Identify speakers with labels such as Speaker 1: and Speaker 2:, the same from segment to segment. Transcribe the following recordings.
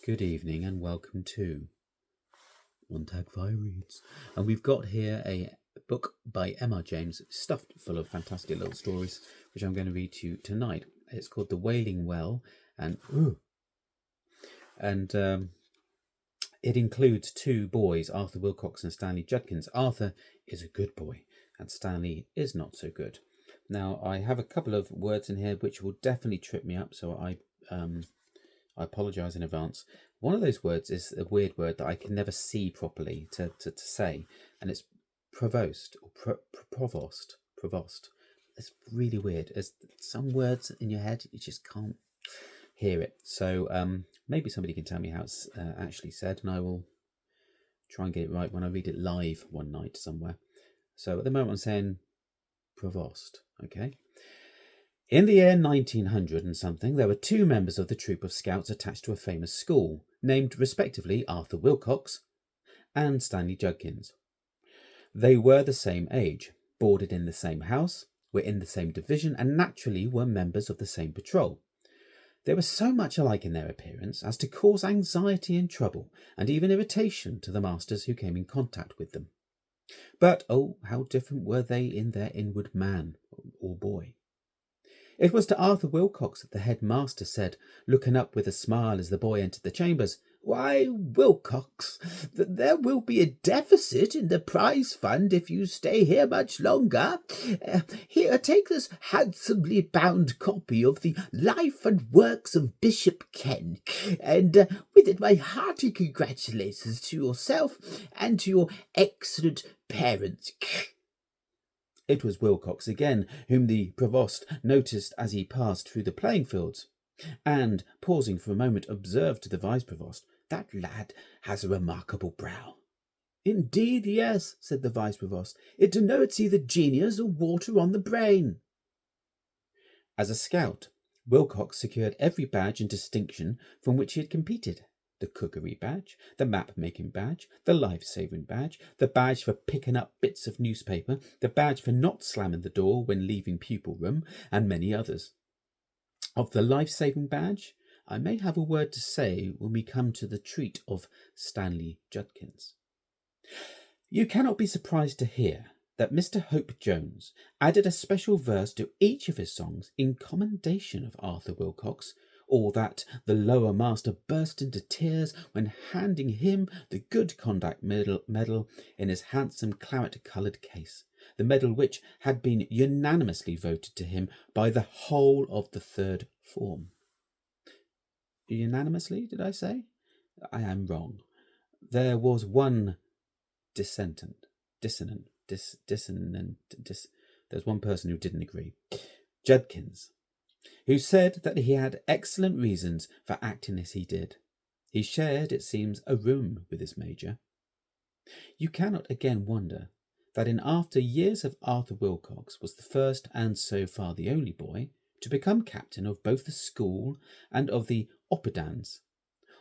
Speaker 1: Good evening and welcome to Montagfire Reads. And we've got here a book by M.R. James, stuffed full of fantastic little stories, which I'm going to read to you tonight. It's called The Wailing Well, and it includes two boys, Arthur Wilcox and Stanley Judkins. Arthur is a good boy, and Stanley is not so good. Now, I have a couple of words in here which will definitely trip me up, so I apologise in advance. One of those words is a weird word that I can never see properly to say, and it's provost or provost. It's really weird. There's some words in your head you just can't hear it. So maybe somebody can tell me how it's actually said, and I will try and get it right when I read it live one night somewhere. So at the moment I'm saying provost. Okay. In the year 1900 and something, there were two members of the troop of scouts attached to a famous school, named respectively Arthur Wilcox and Stanley Judkins. They were the same age, boarded in the same house, were in the same division, and naturally were members of the same patrol. They were so much alike in their appearance as to cause anxiety and trouble, and even irritation to the masters who came in contact with them. But, oh, how different were they in their inward man or boy. It was to Arthur Wilcox that the headmaster said, looking up with a smile as the boy entered the chambers, "Why, Wilcox, there will be a deficit in the prize fund if you stay here much longer. Here, take this handsomely bound copy of the Life and Works of Bishop Ken, and with it my hearty congratulations to yourself and to your excellent parents." It was Wilcox again, whom the provost noticed as he passed through the playing fields, and, pausing for a moment, observed to the vice-provost, "That lad has a remarkable brow." "Indeed, yes," said the vice-provost. "It denotes either genius or water on the brain." As a scout, Wilcox secured every badge and distinction from which he had competed. The cookery badge, the map-making badge, the life-saving badge, the badge for picking up bits of newspaper, the badge for not slamming the door when leaving pupil room, and many others. Of the life-saving badge, I may have a word to say when we come to the treat of Stanley Judkins. You cannot be surprised to hear that Mr. Hope Jones added a special verse to each of his songs in commendation of Arthur Wilcox, or that the lower master burst into tears when handing him the Good Conduct medal in his handsome claret-coloured case, the medal which had been unanimously voted to him by the whole of the third form. Unanimously, did I say? I am wrong. There was one dissonant. There's one person who didn't agree. Judkins, who said that he had excellent reasons for acting as he did. He shared, it seems, a room with his major. You cannot again wonder that in after years of Arthur Wilcox was the first and so far the only boy to become captain of both the school and of the Oppidans,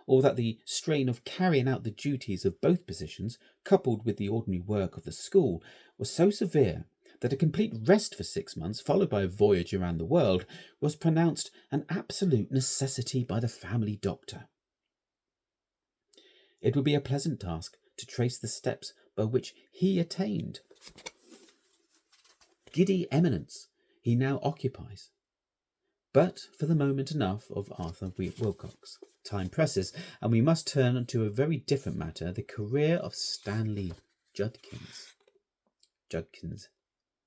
Speaker 1: or that the strain of carrying out the duties of both positions, coupled with the ordinary work of the school, was so severe that a complete rest for 6 months, followed by a voyage around the world, was pronounced an absolute necessity by the family doctor. It would be a pleasant task to trace the steps by which he attained giddy eminence he now occupies. But for the moment enough of Arthur Wilcox. Time presses, and we must turn to a very different matter, the career of Stanley Judkins. Judkins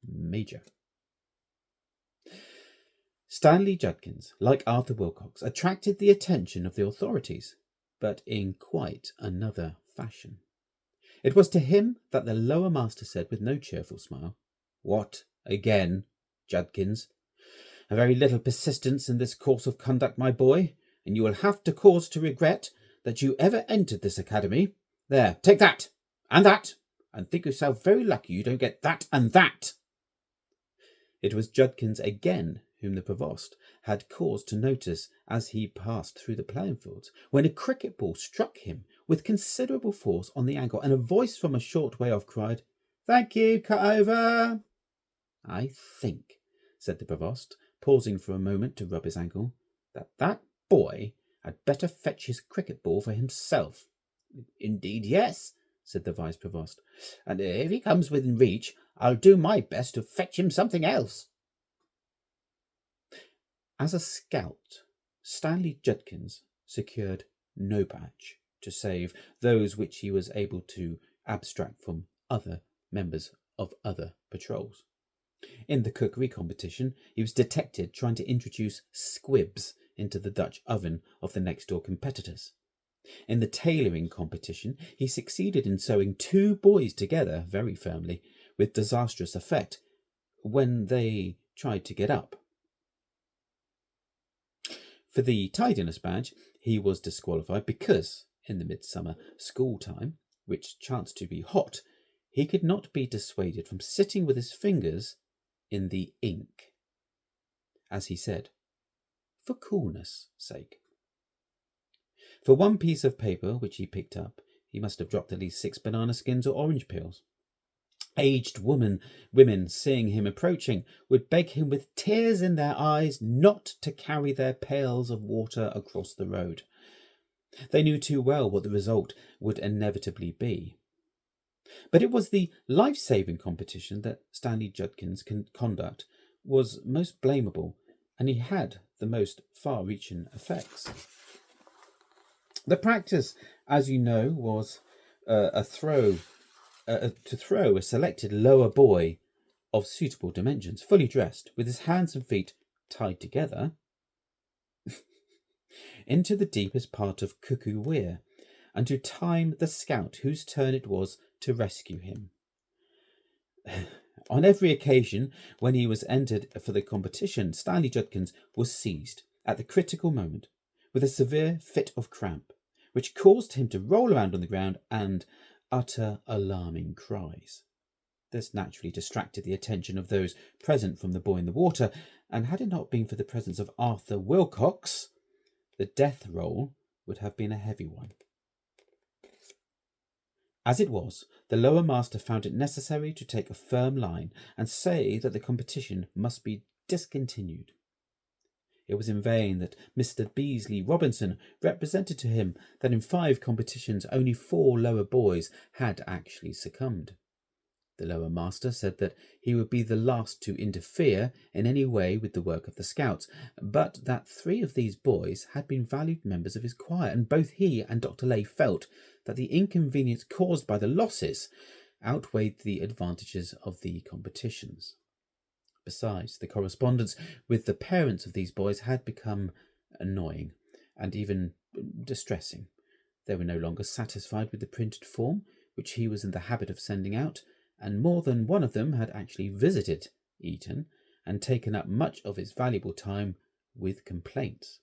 Speaker 1: Major. Stanley Judkins, like Arthur Wilcox, attracted the attention of the authorities, but in quite another fashion. It was to him that the lower master said with no cheerful smile, "What, again, Judkins? A very little persistence in this course of conduct, my boy, and you will have to cause to regret that you ever entered this academy. There, take that, and think yourself very lucky you don't get that and that." It was Judkins again whom the provost had cause to notice as he passed through the playing fields, when a cricket ball struck him with considerable force on the ankle, and a voice from a short way off cried, "Thank you, cut over." "I think," said the provost, pausing for a moment to rub his ankle, "that boy
Speaker 2: had better fetch his cricket ball for himself." "Indeed, yes," said the Vice Provost, "and if he comes within reach, I'll do my best to fetch him something else."
Speaker 1: As a scout, Stanley Judkins secured no badge to save those which he was able to abstract from other members of other patrols. In the cookery competition, he was detected trying to introduce squibs into the Dutch oven of the next door competitors. In the tailoring competition, he succeeded in sewing two boys together very firmly, with disastrous effect when they tried to get up. For the tidiness badge, he was disqualified because, in the midsummer school time, which chanced to be hot, he could not be dissuaded from sitting with his fingers in the ink, as he said, for coolness' sake. For one piece of paper which he picked up, he must have dropped at least 6 banana skins or orange peels. Aged women, seeing him approaching, would beg him with tears in their eyes not to carry their pails of water across the road. They knew too well what the result would inevitably be. But it was the life-saving competition that Stanley Judkins' conduct was most blamable, and he had the most far-reaching effects. The practice, as you know, was to throw a selected lower boy of suitable dimensions, fully dressed, with his hands and feet tied together, into the deepest part of Cuckoo Weir, and to time the scout whose turn it was to rescue him. On every occasion when he was entered for the competition, Stanley Judkins was seized at the critical moment with a severe fit of cramp, which caused him to roll around on the ground and utter alarming cries. This naturally distracted the attention of those present from the boy in the water, and had it not been for the presence of Arthur Wilcox, the death roll would have been a heavy one. As it was, the lower master found it necessary to take a firm line and say that the competition must be discontinued. It was in vain that Mr. Beasley Robinson represented to him that in 5 competitions only 4 lower boys had actually succumbed. The lower master said that he would be the last to interfere in any way with the work of the scouts, but that 3 of these boys had been valued members of his choir, and both he and Dr. Lay felt that the inconvenience caused by the losses outweighed the advantages of the competitions. Besides, the correspondence with the parents of these boys had become annoying and even distressing. They were no longer satisfied with the printed form which he was in the habit of sending out, and more than one of them had actually visited Eton and taken up much of his valuable time with complaints.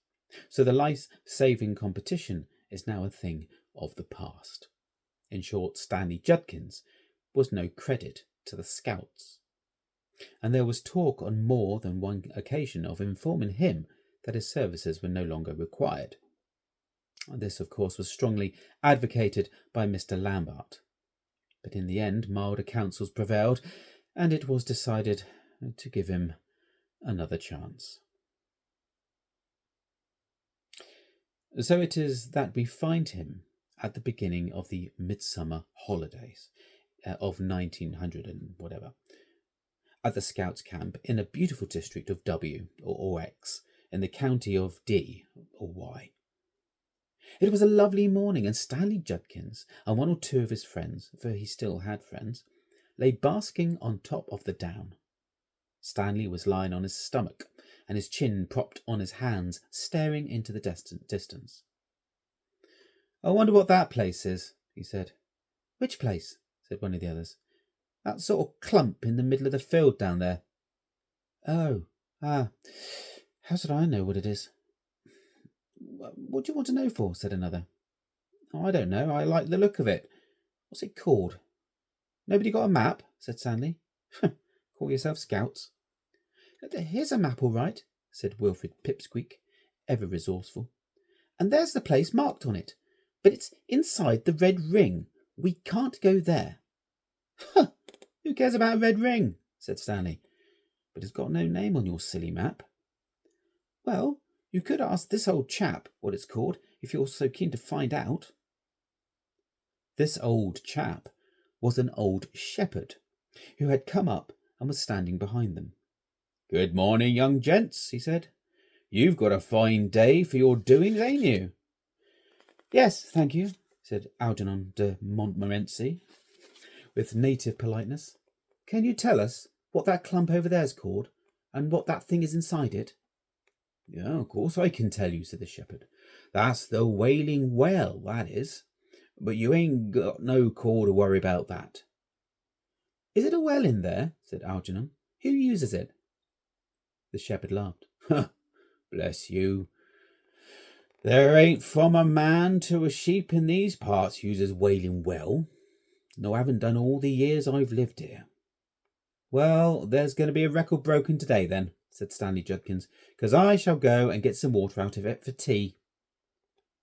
Speaker 1: So the life-saving competition is now a thing of the past. In short, Stanley Judkins was no credit to the scouts, and there was talk on more than one occasion of informing him that his services were no longer required. This, of course, was strongly advocated by Mr. Lambert, but in the end milder counsels prevailed, and it was decided to give him another chance. So it is that we find him at the beginning of the midsummer holidays of 1900 and whatever, at the Scouts camp in a beautiful district of W or X in the county of D or Y. It was a lovely morning, and Stanley Judkins and 1 or 2 of his friends, for he still had friends, lay basking on top of the down. Stanley was lying on his stomach and his chin propped on his hands, staring into the distance. "I wonder what that place is," he said. "Which place?" said one of the others. "That sort of clump in the middle of the field down there." "Oh, how should I know what it is?" "What do you want to know for?" said another. "Oh, I don't know. I like the look of it. What's it called?" "Nobody got a map?" said Stanley. "Call yourself scouts?" "Here's a map all right," said Wilfred Pipsqueak, ever resourceful. "And there's the place marked on it, but it's inside the red ring. We can't go there." "Who cares about a red ring?" said Stanley. "But it's got no name on your silly map." "Well,
Speaker 2: You could ask this old chap what it's called, if you're so keen to find out. This old chap was an old shepherd, who had come up and was standing behind them. "Good morning, young gents," he said. "You've got a fine day for your doings, ain't you?" "Yes, thank you," said Algernon de Montmorency, with native politeness. "Can you tell us what that clump over there's called, and what that thing is inside it?" "Yeah, of course I can tell you," said the shepherd. "That's the Wailing Well, that is. But you ain't got no call to worry about that." "Is it a well in there?" said Algernon. "Who uses it?" The shepherd laughed. "Bless you, there ain't from a man to a sheep in these parts uses Wailing Well. No, I haven't done all the years I've lived here." "Well, there's going to be a record broken today, then," said Stanley Judkins, "because I shall go and get some water out of it for tea."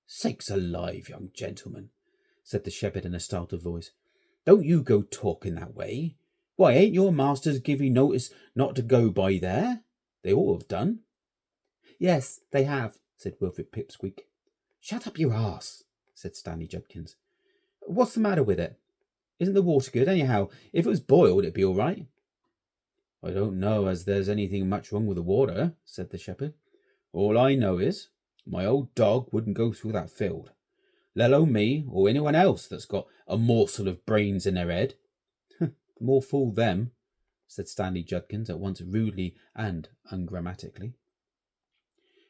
Speaker 2: "Sakes alive, young gentleman," said the shepherd in a startled voice. "Don't you go talking that way. Why, ain't your masters give you notice not to go by there? They ought to have done." "Yes, they have," said Wilfred Pipsqueak. "Shut up your arse," said Stanley Judkins. "What's the matter with it? Isn't the water good, anyhow? If it was boiled, it'd be all right." "I don't know as there's anything much wrong with the water," said the shepherd. "All I know is, my old dog wouldn't go through that field, let alone me or anyone else that's got a morsel of brains in their head." "More fool them," said Stanley Judkins, at once rudely and ungrammatically.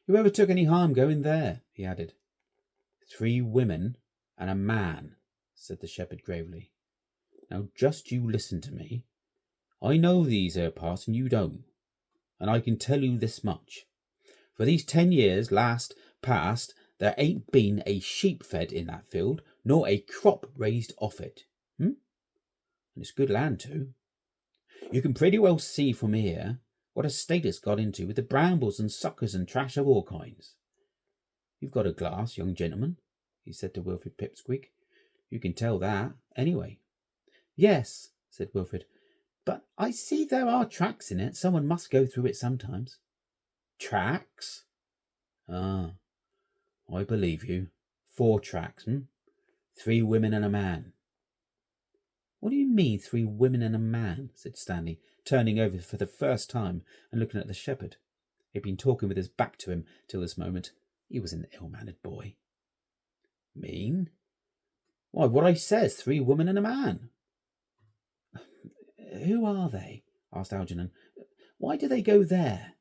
Speaker 2: "Whoever took any harm going there?" he added. "3 women and a man," said the shepherd gravely. "Now just you listen to me. I know these here parts and you don't, and I can tell you this much. For these 10 years last past there ain't been a sheep fed in that field, nor a crop raised off it. And it's good land too. You can pretty well see from here what a state it's got into with the brambles and suckers and trash of all kinds. You've got a glass, young gentleman," he said to Wilfred Pipsqueak. "You can tell that, anyway." "Yes," said Wilfred, "but I see there are tracks in it. Someone must go through it sometimes." "Tracks? Ah, I believe you. 4 tracks, 3 women and a man." "What do you mean, 3 women and a man?" said Stanley, turning over for the first time and looking at the shepherd. He had been talking with his back to him till this moment. He was an ill-mannered boy. "Mean? Why, what I says, 3 women and a man." "Who are they?" asked Algernon. "Why do they go there?"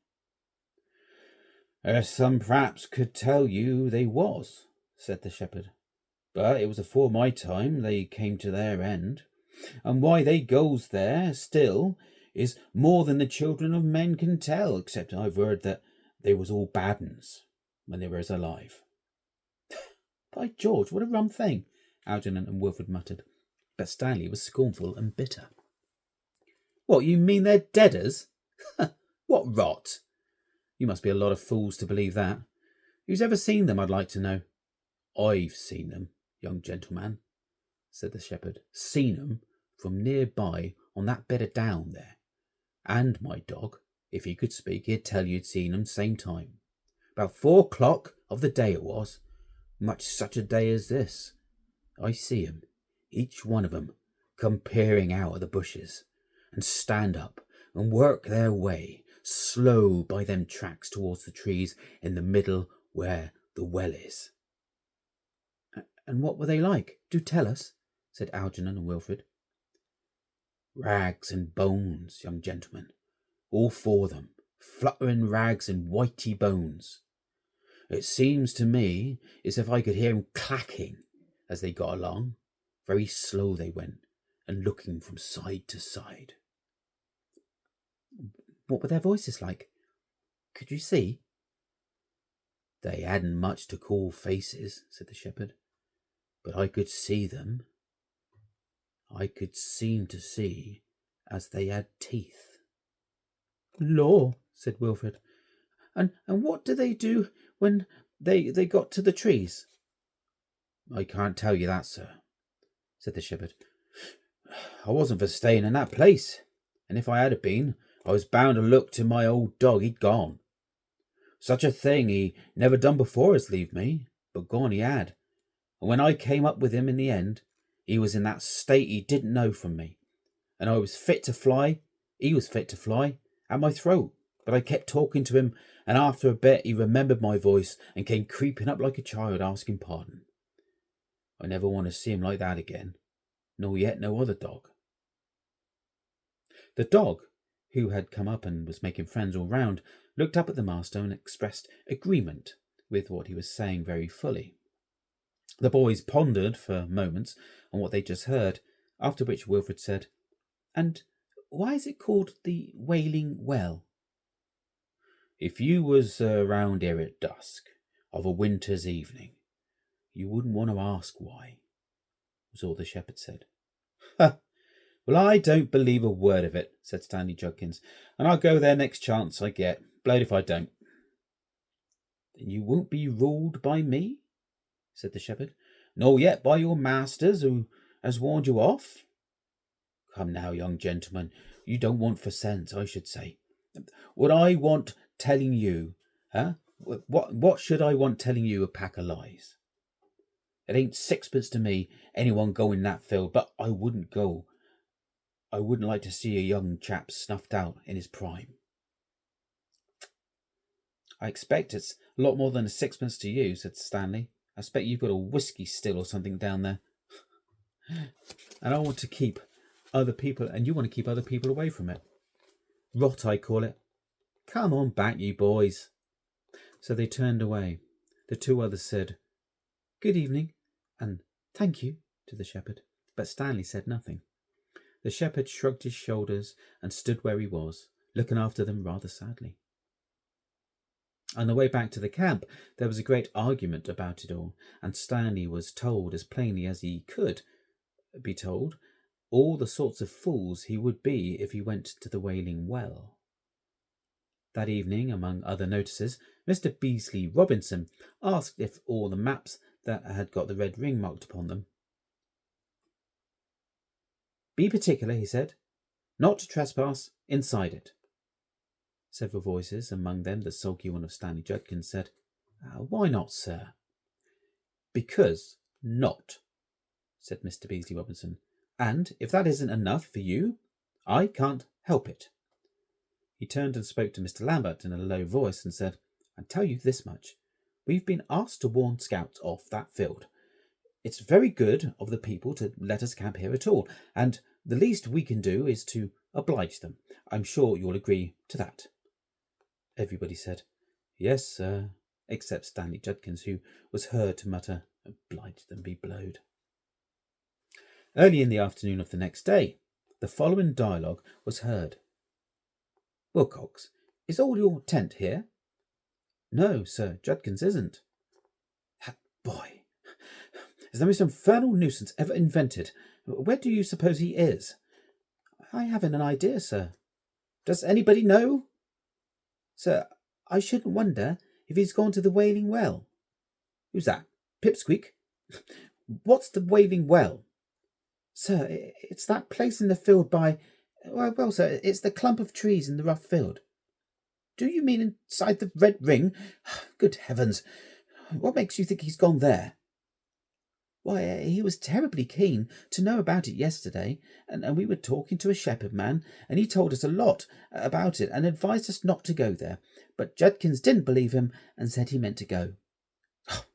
Speaker 2: "Some perhaps could tell you who they was," said the shepherd, "but it was afore my time they came to their end, and why they goes there still is more than the children of men can tell, except I've heard that they was all bad uns when they was alive." "By George, what a rum thing!" Algernon and Wilfred muttered, but Stanley was scornful and bitter. "What, you mean they're deaders? What rot! You must be a lot of fools to believe that. Who's ever seen them, I'd like to know?" "I've seen them, young gentleman," said the shepherd. "Seen 'em from near by on that bed of down there. And my dog, if he could speak, he'd tell you'd seen 'em same time. About 4 o'clock of the day it was, much such a day as this. I see 'em, each one of 'em, come peering out of the bushes, and stand up and work their way slow by them tracks towards the trees in the middle where the well is." "And what were they like? Do tell us," said Algernon and Wilfred. "Rags and bones, young gentleman, all 4 of them, fluttering rags and whitey bones. It seems to me as if I could hear 'em clacking as they got along. Very slow they went, and looking from side to side." "What were their voices like? Could you see?" "They hadn't much to call faces," said the shepherd, "but I could see them. I could seem to see as they had teeth." "Law," said Wilfred, and what do they do when they got to the trees?" "I can't tell you that, sir," said the shepherd. "I wasn't for staying in that place, and if I had been, I was bound to look to my old dog. He'd gone. Such a thing he never done before as leave me, but gone he had. And when I came up with him in the end, he was in that state he didn't know from me, and I was fit to fly, he was fit to fly, at my throat. But I kept talking to him, and after a bit he remembered my voice and came creeping up like a child asking pardon. I never want to see him like that again, nor yet no other dog. The dog, who had come up and was making friends all round, looked up at the master and expressed agreement with what he was saying very fully. The boys pondered for moments on what they just heard, after which Wilfred said, "And why is it called the Wailing Well?" "If you was round here at dusk of a winter's evening, you wouldn't want to ask why," was all the shepherd said. "Ha! Well, I don't believe a word of it," said Stanley Judkins, "and I'll go there next chance I get. Blowed if I don't." "Then you won't be ruled by me?" said the shepherd. "Nor yet by your masters, who has warned you off?" "Come now, young gentleman, you don't want for sense, I should say. Would I want telling you, What should I want telling you a pack of lies? It ain't sixpence to me anyone go in that field, but I wouldn't go. I wouldn't like to see a young chap snuffed out in his prime." "I expect it's a lot more than a sixpence to you," said Stanley. "I expect you've got a whisky still or something down there. And I want to keep other people, and you want to keep other people away from it. Rot, I call it. Come on back, you boys." So they turned away. The two others said, "Good evening," and "Thank you," to the shepherd, but Stanley said nothing. The shepherd shrugged his shoulders and stood where he was, looking after them rather sadly. On the way back to the camp, there was a great argument about it all, and Stanley was told as plainly as he could be told all the sorts of fools he would be if he went to the Wailing Well. That evening, among other notices, Mr. Beasley Robinson asked if all the maps that had got the red ring marked upon them. "Be particular," he said, "not to trespass inside it." Several voices, among them the sulky one of Stanley Judkins, said, "Why not, sir?" "Because not," said Mr. Beasley Robinson, "and if that isn't enough for you, I can't help it." He turned and spoke to Mr. Lambert in a low voice and said, "I tell you this much. We've been asked to warn scouts off that field. It's very good of the people to let us camp here at all, and the least we can do is to oblige them. I'm sure you'll agree to that." Everybody said, "Yes, sir," except Stanley Judkins, who was heard to mutter, "Oblige them be blowed." Early in the afternoon of the next day, the following dialogue was heard. "Wilcox, is all your tent here?" "No, sir, Judkins isn't." "That boy is the most infernal nuisance ever invented. Where do you suppose he is?" "I haven't an idea, sir." "Does anybody know?" "Sir, I shouldn't wonder if he's gone to the Wailing Well." "Who's that? Pipsqueak? What's the Wailing Well?" "Sir, it's that place in the field by... Well, sir, it's the clump of trees in the rough field." "Do you mean inside the red ring? Good heavens! What makes you think he's gone there?" "Why, he was terribly keen to know about it yesterday, and we were talking to a shepherd man, and he told us a lot about it and advised us not to go there, but Judkins didn't believe him and said he meant to go." "Oh,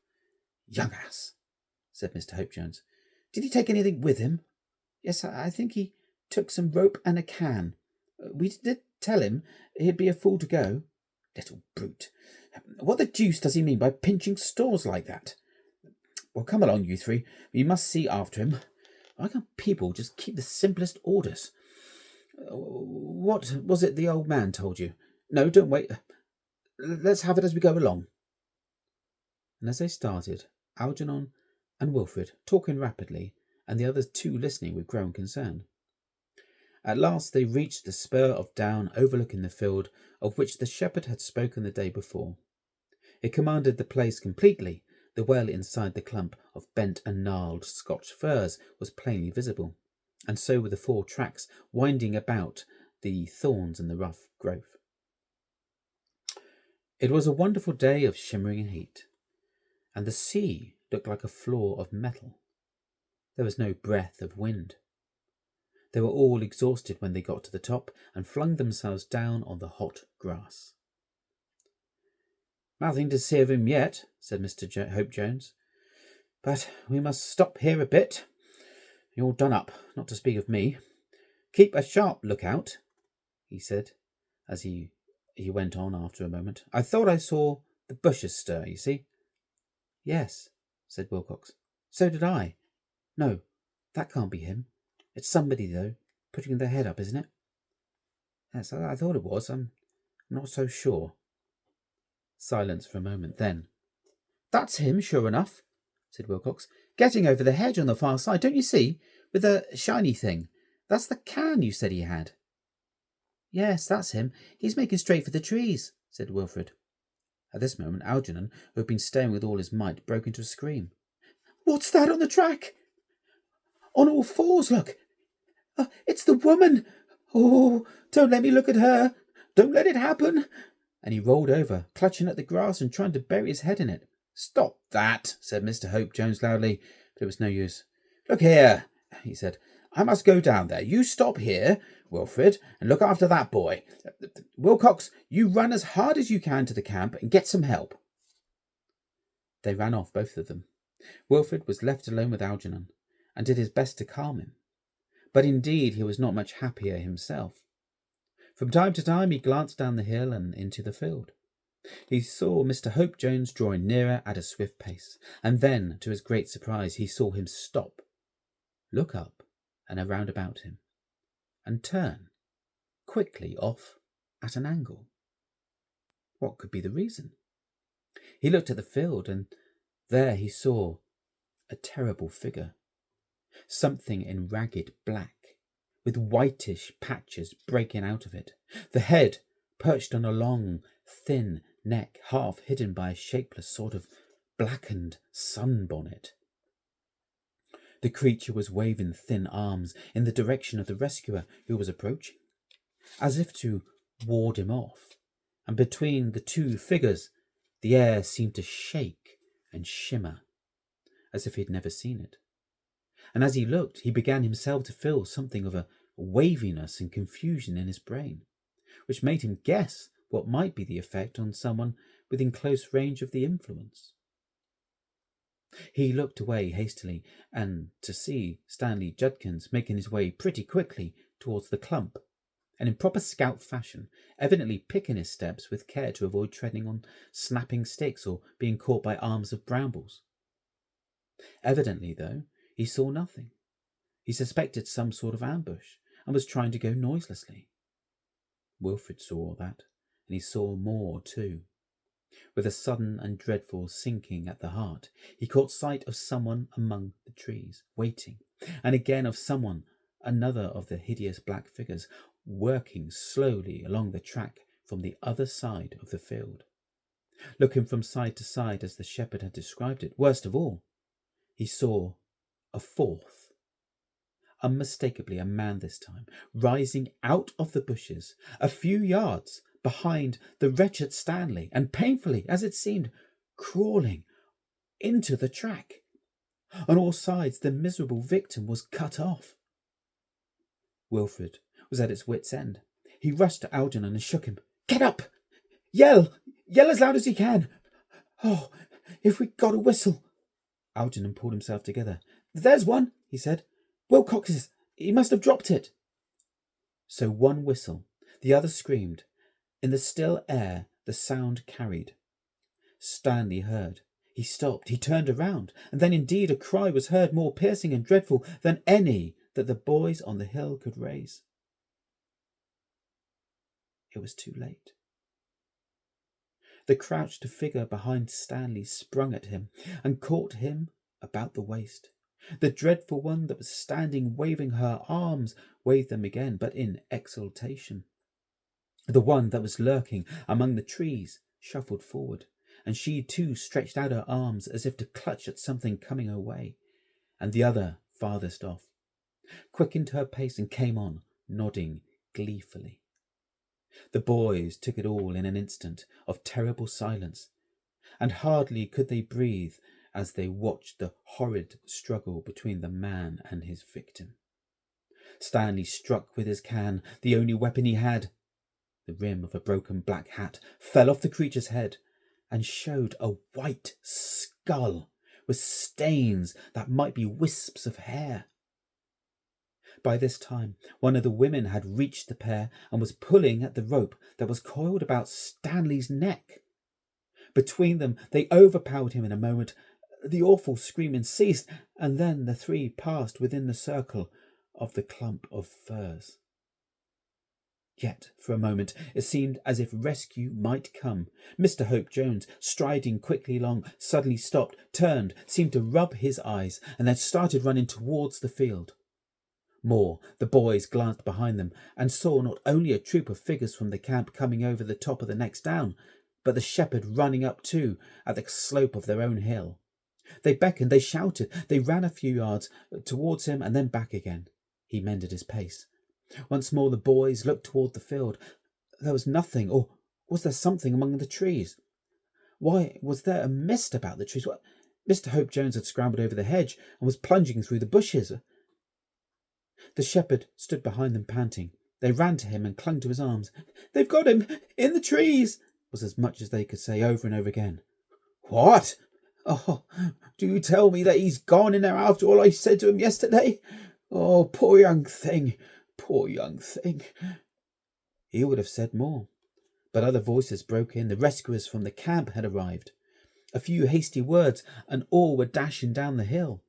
Speaker 2: young ass," said Mr. Hope Jones. "Did he take anything with him?" "Yes, I think he took some rope and a can. We did tell him he'd be a fool to go." "Little brute. What the deuce does he mean by pinching straws like that?" "Well, come along, you three. We must see after him. Why can't people just keep the simplest orders? What was it the old man told you? No, don't wait. Let's have it as we go along." And as they started, Algernon and Wilfred talking rapidly, and the others too listening with growing concern. At last they reached the spur of down overlooking the field of which the shepherd had spoken the day before. It commanded the place completely. The well inside the clump of bent and gnarled Scotch firs was plainly visible, and so were the 4 tracks winding about the thorns and the rough growth.
Speaker 1: It was a wonderful day of shimmering heat, and the sea looked like a floor of metal. There was no breath of wind. They were all exhausted when they got to the top and flung themselves down on the hot grass. "Nothing to see of him yet," said Mr. Hope Jones, "but we must stop here a bit. You're done up, not to speak of me. Keep a sharp lookout," he said, as he went on after a moment. "I thought I saw the bushes stir, you see." "Yes," said Wilcox. "So did I. No, that can't be him. It's somebody, though, putting their head up, isn't it?" "Yes, I thought it was. I'm not so sure." Silence for a moment. Then, "That's him, sure enough," said Wilcox. "Getting over the hedge on the far side, don't you see? With the shiny thing. That's the can you said he had." "Yes, that's him. He's making straight for the trees," said Wilfred. At this moment, Algernon, who had been staring with all his might, broke into a scream. "What's that on the track? On all fours, look! It's the woman! Oh, don't let me look at her! Don't let it happen!" And he rolled over, clutching at the grass and trying to bury his head in it. "Stop that!" said Mr. Hope Jones loudly, but it was no use. "Look here," he said. "I must go down there. You stop here, Wilfred, and look after that boy. Wilcox, you run as hard as you can to the camp and get some help." They ran off, both of them. Wilfred was left alone with Algernon, and did his best to calm him. But indeed he was not much happier himself. From time to time he glanced down the hill and into the field. He saw Mr. Hope Jones drawing nearer at a swift pace, and then, to his great surprise, he saw him stop, look up and around about him, and turn quickly off at an angle. What could be the reason? He looked at the field, and there he saw a terrible figure, something in ragged black, with whitish patches breaking out of it, the head perched on a long, thin neck, half hidden by a shapeless sort of blackened sunbonnet. The creature was waving thin arms in the direction of the rescuer, who was approaching, as if to ward him off, and between the two figures the air seemed to shake and shimmer, as if he had never seen it. And as he looked, he began himself to feel something of a waviness and confusion in his brain, which made him guess what might be the effect on someone within close range of the influence. He looked away hastily, and to see Stanley Judkins making his way pretty quickly towards the clump, and in proper scout fashion, evidently picking his steps with care to avoid treading on snapping sticks or being caught by arms of brambles. Evidently, though, he saw nothing. He suspected some sort of ambush, and was trying to go noiselessly. Wilfred saw all that, and he saw more too. With a sudden and dreadful sinking at the heart, he caught sight of someone among the trees, waiting, and again of someone, another of the hideous black figures, working slowly along the track from the other side of the field, looking from side to side as the shepherd had described it. Worst of all, he saw a fourth, unmistakably a man this time, rising out of the bushes a few yards behind the wretched Stanley, and painfully, as it seemed, crawling into the track. On all sides the miserable victim was cut off. Wilfred was at his wit's end. He rushed to Algernon and shook him. "Get up! Yell as loud as you can! Oh, if we'd got a whistle!" Algernon pulled himself together. "There's one," he said. "Wilcox's. He must have dropped it." So one whistle, the other screamed. In the still air the sound carried. Stanley heard. He stopped. He turned around, and then indeed a cry was heard more piercing and dreadful than any that the boys on the hill could raise. It was too late. The crouched figure behind Stanley sprung at him and caught him about the waist. The dreadful one that was standing waving her arms waved them again, but in exultation. The one that was lurking among the trees shuffled forward, and she too stretched out her arms as if to clutch at something coming her way, and the other, farthest off, quickened her pace and came on, nodding gleefully.
Speaker 2: The boys took it all in an instant of terrible silence, and hardly could they breathe as they watched the horrid struggle between the man and his victim. Stanley struck with his can, the only weapon he had. The rim of a broken black hat fell off the creature's head and showed a white skull with stains that might be wisps of hair. By this time, one of the women had reached the pair and was pulling at the rope that was coiled about Stanley's neck. Between them, they overpowered him in a moment. The awful screaming ceased, and then the three passed within the circle of the clump of firs. Yet, for a moment, it seemed as if rescue might come. Mr. Hope Jones, striding quickly along, suddenly stopped, turned, seemed to rub his eyes, and then started running towards the field. The boys glanced behind them and saw not only a troop of figures from the camp coming over the top of the next down, but the shepherd running up too at the slope of their own hill. They beckoned, they shouted, they ran a few yards towards him and then back again. He mended his pace. Once more the boys looked toward the field. There was nothing, or was there something among the trees? Why was there a mist about the trees? Mr. Hope Jones had scrambled over the hedge and was plunging through the bushes. The shepherd stood behind them panting. They ran to him and clung to his arms. "They've got him! In the trees!" was as much as they could say over and over again. "What? Oh, do you tell me that he's gone in there after all I said to him yesterday? Oh, poor young thing, poor young thing." He would have said more, but other voices broke in. The rescuers from the camp had arrived. A few hasty words, and all were dashing down the hill.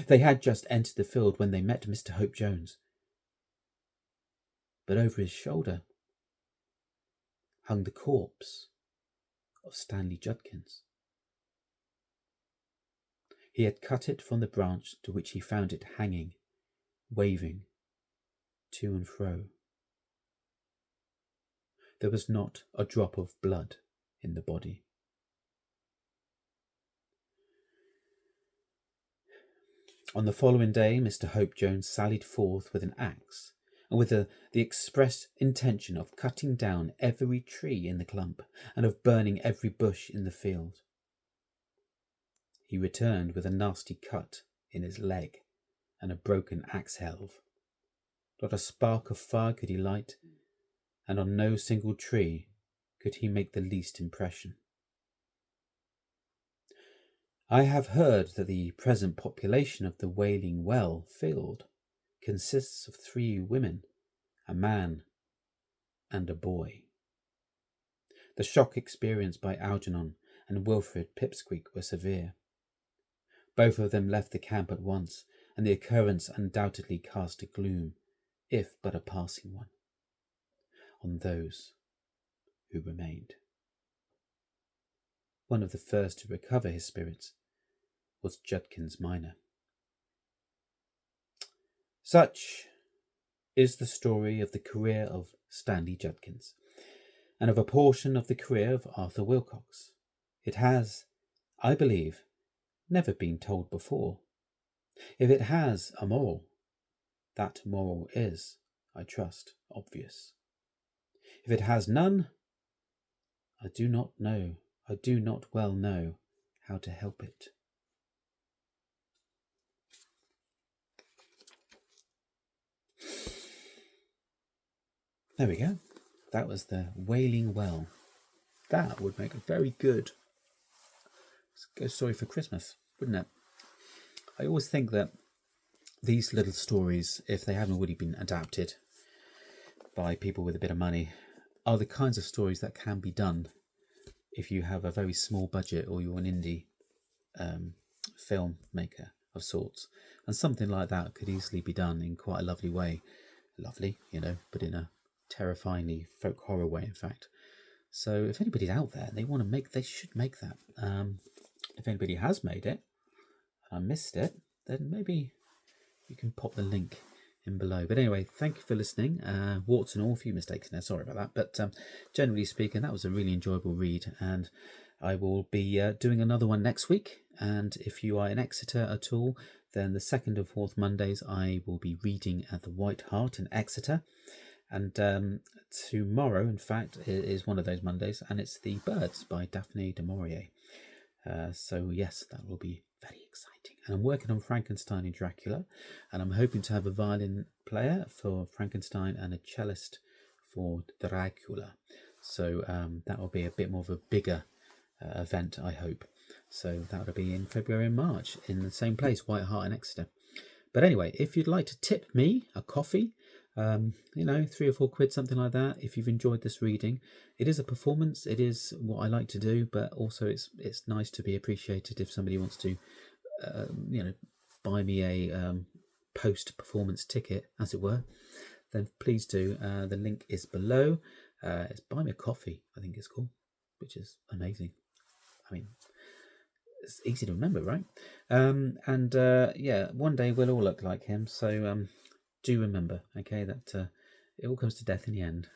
Speaker 2: They had just entered the field when they met Mr. Hope Jones. But over his shoulder hung the corpse of Stanley Judkins. He had cut it from the branch to which he found it hanging, waving to and fro. There was not a drop of blood in the body. On the following day, Mr. Hope Jones sallied forth with an axe, and with the express intention of cutting down every tree in the clump, and of burning every bush in the field. He returned with a nasty cut in his leg and a broken axe helve. Not a spark of fire could he light, and on no single tree could he make the least impression. I have heard that the present population of the Wailing Well field consists of 3 women, a man, and a boy. The shock experienced by Algernon and Wilfred Pipsqueak were severe. Both of them left the camp at once, and the occurrence undoubtedly cast a gloom, if but a passing one, on those who remained. One of the first to recover his spirits was Judkins minor. Such is the story of the career of Stanley Judkins, and of a portion of the career of Arthur Wilcox. It has, I believe, never been told before. If it has a moral, that moral is, I trust, obvious. If it has none, I do not well know how to help it. There we go. That was the Wailing Well. That would make a very good ghost story for Christmas, wouldn't it? I always think that these little stories, if they haven't already been adapted by people with a bit of money, are the kinds of stories that can be done if you have a very small budget or you're an indie filmmaker of sorts. And something like that could easily be done in quite a lovely way. Lovely, but in a terrifyingly folk horror way, in fact. So if anybody's out there and they should make that. If anybody has made it and I missed it, then maybe you can pop the link in below. But anyway, thank you for listening. Warts and all, a few mistakes in there, sorry about that. But generally speaking, that was a really enjoyable read, and I will be doing another one next week. And if you are in Exeter at all, then the 2nd and 4th Mondays I will be reading at the White Hart in Exeter.
Speaker 1: And tomorrow, in fact, is one of those Mondays, and it's The Birds by Daphne du Maurier. So yes, that will be very exciting. And I'm working on Frankenstein and Dracula, and I'm hoping to have a violin player for Frankenstein and a cellist for Dracula. So that will be a bit more of a bigger event, I hope. So that will be in February and March in the same place, White Hart in Exeter. But anyway, if you'd like to tip me a coffee, 3 or 4 quid, something like that, if you've enjoyed this reading. It is a performance, it is what I like to do, but also it's nice to be appreciated if somebody wants to buy me a post-performance ticket, as it were, then please do. The link is below. It's Buy Me a Coffee, I think it's called, which is amazing. I mean, it's easy to remember, right? One day we'll all look like him, so do remember, okay, that it all comes to death in the end.